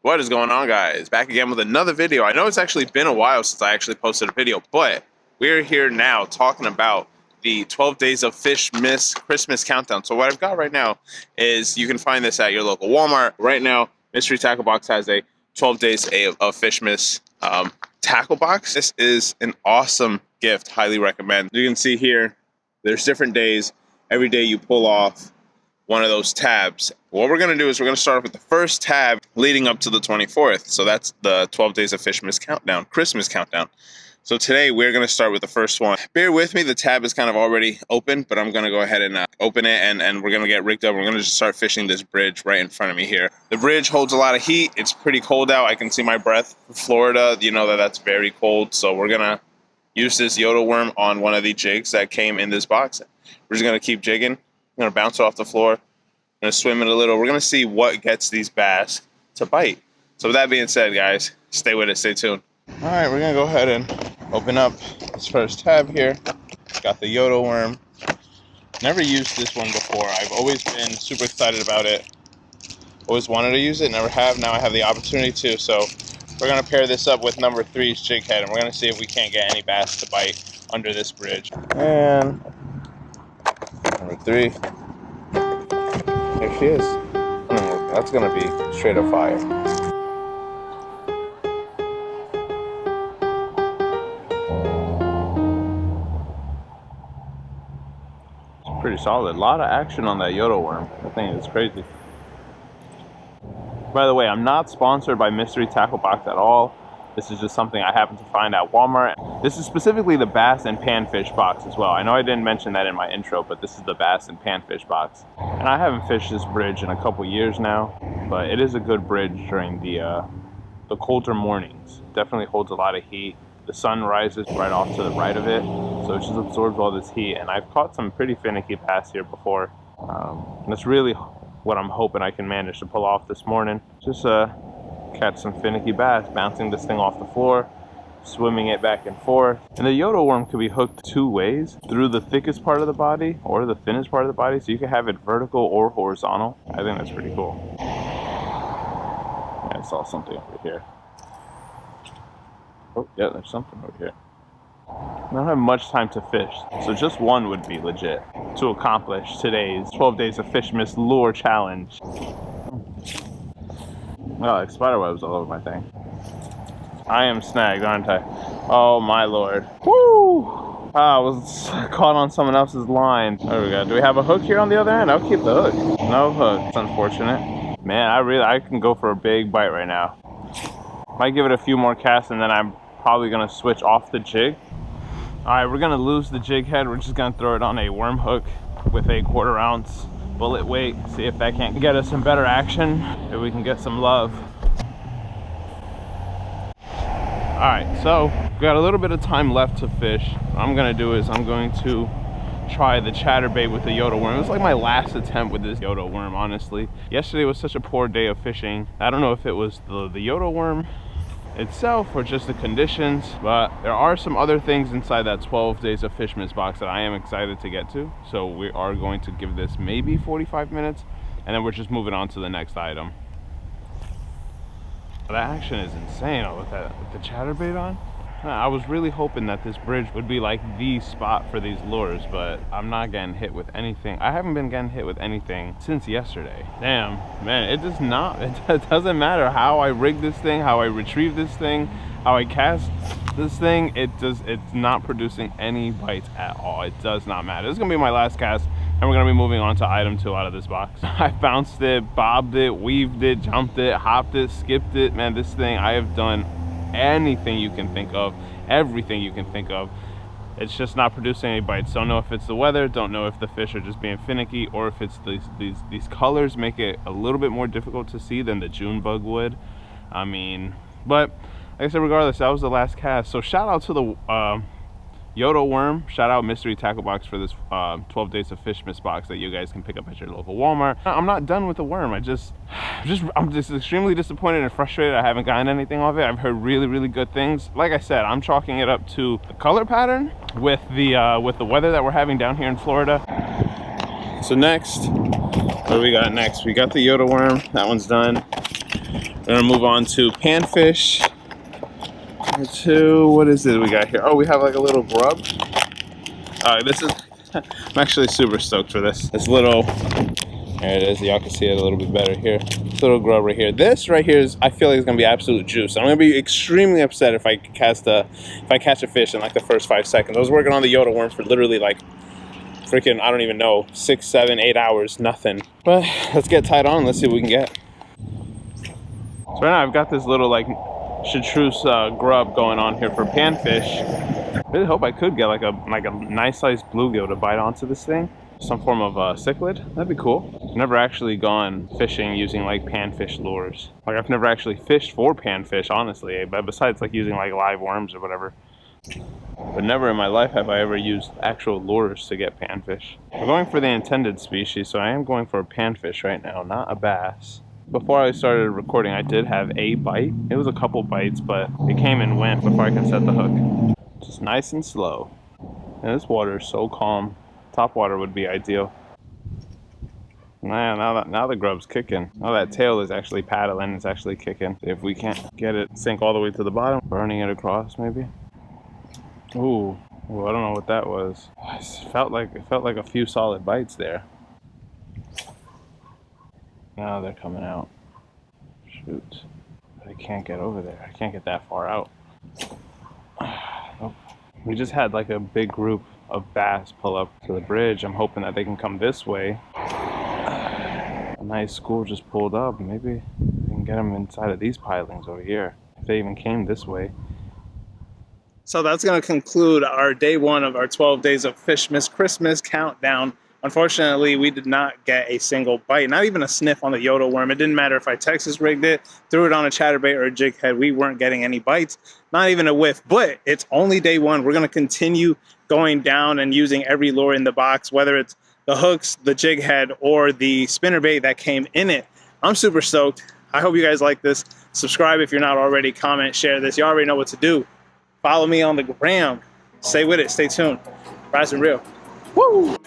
What is going on, guys? Back again with another video. I know it's actually been a while since I actually posted a video, but we're here now talking about the 12 days of Fishmas Christmas countdown. So what I've got right now is you can find this at your local Walmart. Right now, Mystery Tackle Box has a 12 days of Fishmas tackle box. This is an awesome gift. Highly recommend. You can see here, there's different days. Every day you pull off one of those tabs. What we're going to do is we're going to start off with the first tab leading up to the 24th. So that's the 12 days of Fishmas countdown, Christmas countdown. So today we're going to start with the first one. Bear with me, the tab is kind of already open, but I'm going to go ahead and open it and we're going to get rigged up. We're going to just start fishing this bridge right in front of me here. The bridge holds a lot of heat. It's pretty cold out. I can see my breath. Florida, you know that's very cold. So we're going to use this Yoto Worm on one of the jigs that came in this box. We're just going to keep jigging. I'm going to bounce it off the floor. I'm going to swim it a little. We're going to see what gets these bass to bite. So with that being said, guys, stay with us. Stay tuned. All right, we're going to go ahead and open up this first tab here. Got the Yoto Worm. Never used this one before. I've always been super excited about it. Always wanted to use it, never have. Now I have the opportunity to. So we're going to pair this up with number 3's jig head, and we're going to see if we can't get any bass to bite under this bridge. And number 3. There she is. That's going to be straight up fire. It's pretty solid. A lot of action on that Yoto Worm. I think it's crazy. By the way, I'm not sponsored by Mystery Tackle Box at all. This is just something I happen to find at Walmart. This is specifically the bass and panfish box as well. I know I didn't mention that in my intro, but this is the bass and panfish box. And I haven't fished this bridge in a couple years now, but it is a good bridge during the colder mornings. Definitely holds a lot of heat. The sun rises right off to the right of it, so it just absorbs all this heat. And I've caught some pretty finicky bass here before. And that's really what I'm hoping I can manage to pull off this morning. Just catch some finicky bass, bouncing this thing off the floor, swimming it back and forth. And the Yoto Worm could be hooked 2 ways, through the thickest part of the body or the thinnest part of the body, so you can have it vertical or horizontal. I think that's pretty cool. Yeah, I saw something over here. Oh, yeah, there's something over here. I don't have much time to fish, so just one would be legit to accomplish today's 12 days of Fishmas lure challenge. Oh, like spider webs all over my thing. I am snagged, aren't I? Oh my lord. Woo! I was caught on someone else's line. There we go. Do we have a hook here on the other end? I'll keep the hook. No hook. It's unfortunate. Man, I can go for a big bite right now. Might give it a few more casts and then I'm probably gonna switch off the jig. Alright, we're gonna lose the jig head. We're just gonna throw it on a worm hook with a 1/4 ounce bullet weight. See if that can't get us some better action. If we can get some love. Alright, so we got a little bit of time left to fish. What I'm gonna do is I'm going to try the chatterbait with the Yoto Worm. It was like my last attempt with this Yoto Worm, honestly. Yesterday was such a poor day of fishing. I don't know if it was the Yoto Worm itself or just the conditions, but there are some other things inside that 12 days of Fishmas box that I am excited to get to. So we are going to give this maybe 45 minutes and then we're just moving on to the next item. That action is insane with the chatterbait on. I was really hoping that this bridge would be like the spot for these lures, but I'm not getting hit with anything. I haven't been getting hit with anything since yesterday. Damn, man, it doesn't matter how I rig this thing, how I retrieve this thing, how I cast this thing, it's not producing any bites at all. It does not matter. This is gonna be my last cast and we're gonna be moving on to item 2 out of this box. I bounced it, bobbed it, weaved it, jumped it, hopped it, skipped it. Man, this thing, I have done anything you can think of, everything you can think of. It's just not producing any bites. Don't know if it's the weather, don't know if the fish are just being finicky, or if it's these colors make it a little bit more difficult to see than the June bug would. I mean, but like I said, regardless, that was the last cast. So shout out to the Yoto Worm. Shout out Mystery Tackle Box for this 12 days of Fishmas box that you guys can pick up at your local Walmart. I'm not done with the worm. I'm just extremely disappointed and frustrated. I haven't gotten anything off it. I've heard really good things. Like I said, I'm chalking it up to the color pattern with the weather that we're having down here in Florida. So next, what do we got next? We got the Yoto Worm. That one's done. gonna move on to panfish. What is it we got here? Oh, we have like a little grub. This is, I'm actually super stoked for this. This little, there it is, y'all can see it a little bit better here. This little grub right here. This right here is, I feel like it's gonna be absolute juice. I'm gonna be extremely upset if I catch a fish in like the first 5 seconds. I was working on the Yoto Worm for literally like freaking, I don't even know, 6, 7, 8 hours, nothing. But let's get tied on, let's see what we can get. So right now I've got this little like chartreuse grub going on here for panfish. I really hope I could get like a nice sized bluegill to bite onto this thing. Some form of cichlid, that'd be cool. I've never actually gone fishing using like panfish lures. Like I've never actually fished for panfish, honestly, but besides like using like live worms or whatever. But never in my life have I ever used actual lures to get panfish. I'm going for the intended species, so I am going for a panfish right now, not a bass. Before I started recording, I did have a bite. It was a couple bites, but it came and went before I could set the hook. Just nice and slow. And this water is so calm. Top water would be ideal. Man, now the grub's kicking. Now that tail is actually paddling, it's actually kicking. If we can't get it sink all the way to the bottom, burning it across maybe. Ooh, I don't know what that was. It felt like a few solid bites there. Now they're coming out. Shoot. I can't get over there. I can't get that far out. Nope. We just had like a big group of bass pull up to the bridge. I'm hoping that they can come this way. A nice school just pulled up. Maybe we can get them inside of these pilings over here. If they even came this way. So that's going to conclude our day 1 of our 12 days of Fishmas Christmas countdown. Unfortunately, we did not get a single bite, not even a sniff on the Yoto Worm. It didn't matter if I Texas rigged it, threw it on a chatterbait or a jig head. We weren't getting any bites, not even a whiff. But it's only day 1. We're going to continue going down and using every lure in the box, whether it's the hooks, the jig head, or the spinnerbait that came in it. I'm super stoked. I hope you guys like this. Subscribe if you're not already. Comment, share this. You already know what to do. Follow me on the gram. Stay with it. Stay tuned. Rise and Real. Woo!